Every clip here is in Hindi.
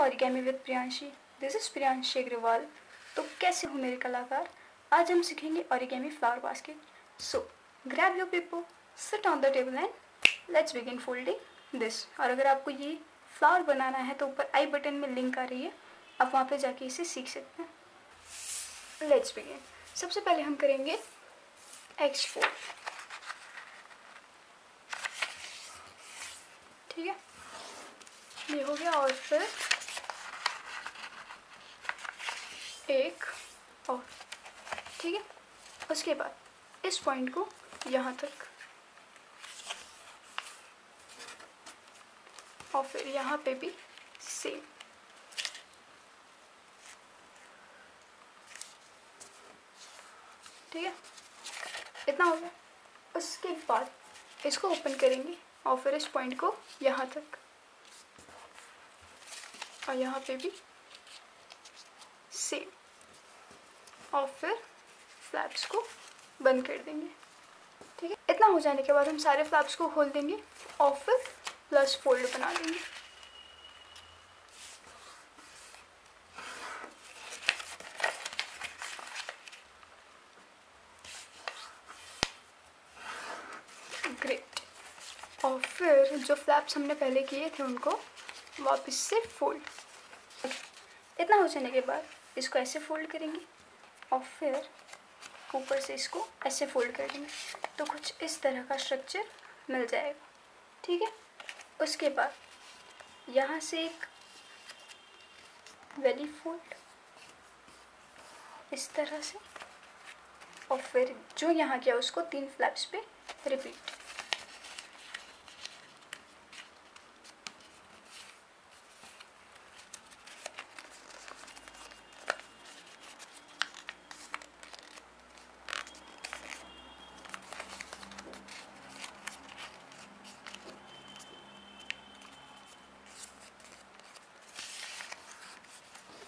Origami with Priyanshi. This is Priyanshi Agarwal. तो कैसे हो मेरे कलाकार? आज हम सीखेंगे origami flower basket. So grab your paper, sit on the table and let's begin folding this. और अगर आपको ये फ्लावर बनाना है तो ऊपर आई बटन में लिंक आ रही है, आप वहाँ पे जाके इसे सीख सकते हैं। Let's begin. सबसे पहले हम करेंगे एक्स फोल्ड। ठीक है, ये हो गया। और फिर एक और, ठीक है। उसके बाद इस पॉइंट को यहाँ तक और फिर यहाँ पे भी सेम। ठीक है, इतना हो गया। उसके बाद इसको ओपन करेंगे और फिर इस पॉइंट को यहाँ तक और यहाँ पे भी सेम, और फिर फ्लैप्स को बंद कर देंगे। ठीक है, इतना हो जाने के बाद हम सारे फ्लैप्स को खोल देंगे और फिर प्लस फोल्ड बना देंगे। ग्रेट। और फिर जो फ्लैप्स हमने पहले किए थे उनको वापस से फोल्ड। इतना हो जाने के बाद इसको ऐसे फोल्ड करेंगे और फिर ऊपर से इसको ऐसे फोल्ड कर देंगे, तो कुछ इस तरह का स्ट्रक्चर मिल जाएगा। ठीक है, उसके बाद यहाँ से एक वेली फोल्ड इस तरह से, और फिर जो यहाँ किया उसको 3 फ्लैप्स पे रिपीट।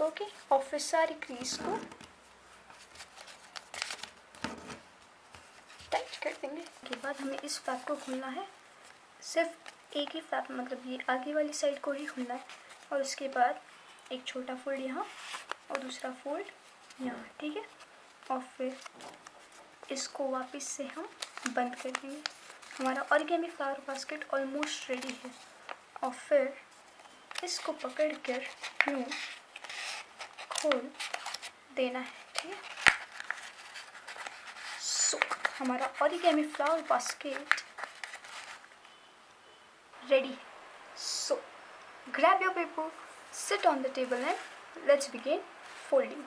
ओके, और फिर सारी क्रीज को टाइट कर देंगे। उसके बाद हमें इस फ्लैप को खोलना है, सिर्फ एक ही फ्लैप, मतलब ये आगे वाली साइड को ही खोलना है। और उसके बाद एक छोटा फोल्ड यहाँ और दूसरा फोल्ड यहाँ। ठीक है, और फिर इसको वापस से हम बंद कर देंगे। हमारा origami flower basket almost ready है। और फिर इसको पकड़ कर यूँ खोल देना है। ठीक है, सो हमारा ऑरिगेमी फ्लावर बास्केट रेडी है। सो grab your paper, sit on the table and let's begin folding.